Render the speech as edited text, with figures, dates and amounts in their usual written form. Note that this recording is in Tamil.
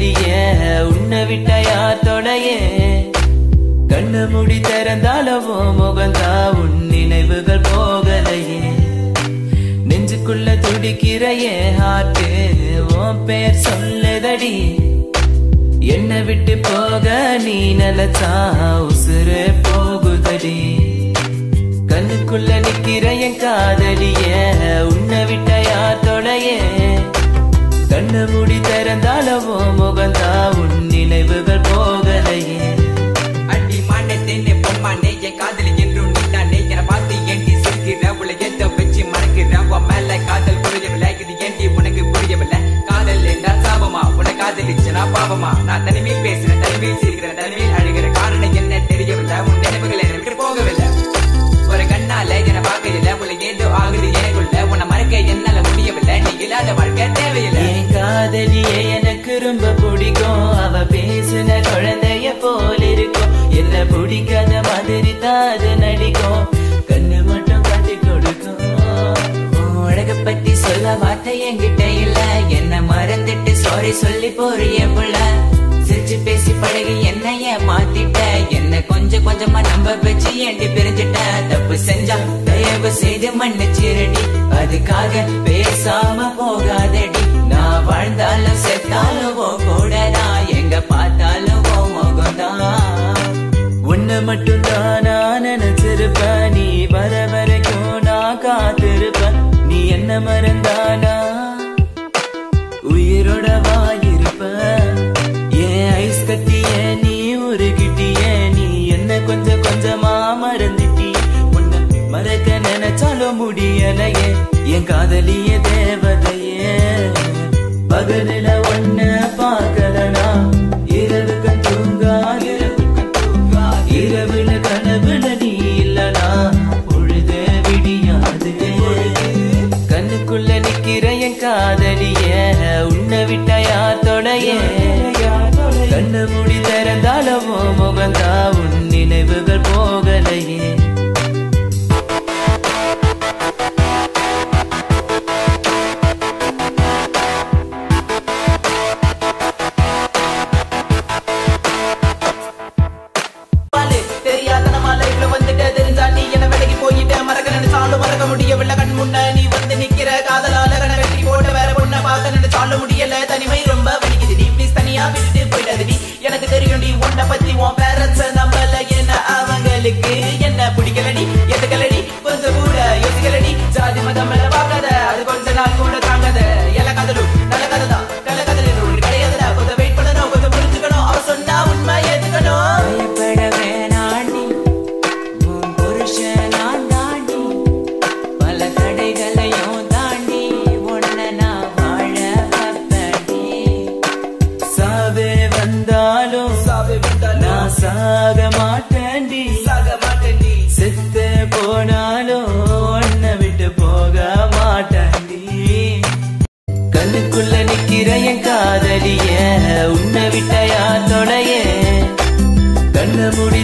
காதலியே உன்னை விட்ட யார் தொடையே கண்ணு மூடி திறந்தாலவோ முகந்தா உன் நினைவுகள் போகலையே நெஞ்சுக்குள்ள துடிக்கிறையே ஹார்ட்டு உன் பேர் சொல்லுதடி என்னை விட்டு போக நீ நினைச்சா உசுரே போகுதடி கண்ணுக்குள்ள நிக்கிற என் காதலியே உன்னை விட்ட யார் தொடையே கண்ணு மூடி திறந்தாலவோ முகந்தா உன் நினைவுகள் போகலையே அடி மாண்டே பொம்மாண்டே என் காதலி என்றும் நீதானே என பார்த்து ஏண்டி சிரிக்கிற உள்ள எந்த வச்சு மறக்கிற உன் மேல காதல் புரியவில்லை இது ஏண்டி உனக்கு புரியவில்லை காதல் என்றால் சாபமா உன காதலிச்சனா பாவமா நான் தனிமையில் பேசுறேன் தனிமையில் சிரிக்கிறேன் தனிமையில் அழுகிற காரணம் என்ன தெரியவில்லை உன் நினைவுகள் என்னை விட்டு போகவில்லை ஒரு கண்ணால என்ன பார்க்கல உள்ள ஏதோ ஆகுது எனக்குள்ள உன்னை மறக்க என்னால முடியவில்லை நீ இல்லாத வாழ்க்கை தேவையில்லை என் காதலியே எனக்கு ரொம்ப பிடிக்கும் அவ பேசுன குழந்தைய போல இருக்கும் என்ன பிடிக்காத மாதிரி தாது நடிக்கும் கண்ணு மட்டும் காட்டி கொடுக்கும் உலக பத்தி சொல்ல வார்த்தை என்கிட்ட இல்ல என்ன மறந்துட்டு சாரி சொல்லி போறிய புள்ள சிரிச்சு பேசி பழகி என்னைய மாத்திட்ட என்ன கொஞ்சம் கொஞ்சமா நம்ப வச்சு ஏண்டி பிரிஞ்சிட்ட தப்பு செஞ்சா தயவு செய்து மன்னிச்சிரடி அதுக்காக பேசாம போகாதடி நான் வாழ்ந்தாலும் செத்தாலும் கூடதான் எங்க பார்த்தாலும் முகம்தான் உன்னை மட்டும் தான் நான் நினைச்சிருப்பேன் நீ வர வரைக்கும் நான் காத்திருப்பேன் நீ என்ன மறந்தானா உயிரோட வாயிருப்ப ஏன் ஐஸ் கட்டிய நீ உருகிட்டிய நீ என்ன கொஞ்சம் கொஞ்சமா மறந்துட்டி உன்னை மறக்க நினைச்சாலும் முடியலையே என் காதலிய தேவதையே பகலில ஒன்ன பார்க்கலனா இரவுக்கு தூங்காது இரவுல கனவுல நீ இல்லனா பொழுது விடியாது கண்ணுக்குள்ள நிக்கிற என் காதலிய உன்னை விட்ட யார் தொடையே கண்ணு மூடி திறந்தாலவோ முகந்தா உன் நினைவுகள் போகலையே முடியவில்லை கண் முன்ன நீ வந்து நிக்கிற காதலால கண்ண வெட்டி போட்ட வேற பொண்ண பார்க்க நினைச்சாலும் முடியல தனிமை ரொம்ப வலிக்குது நீ ப்ளீஸ் தனியா விட்டுட்டு போயிடாதடி எனக்கு தெரியும் நீ உன்னை பத்தி உன் பேரண்ட்ஸ் நம்பல என்ன அவங்களுக்கு என்ன பிடிக்கலடி எதுக்கலடி கொஞ்சம் கூட யோசிக்கலடி ஜாதி மதம் மேல பார்க்காத அது கொஞ்ச நாள் கூட தாங்காத எல்லா கதலும் நல்ல கதை தான் கல கதல் ஒன்று கிடையாதுடா கொஞ்சம் வெயிட் பண்ணணும் கொஞ்சம் புரிஞ்சுக்கணும் அவ சொன்னா உண்மை எதுக்கணும் சாக மாட்டேன்டி செத்து போனாலும் உன்னை விட்டு போக மாட்டேன்டி கண்ணுக்குள்ள நிக்கிற என் காதலிய உன்னை விட்ட யார் தொடையே கண்ணு மூடி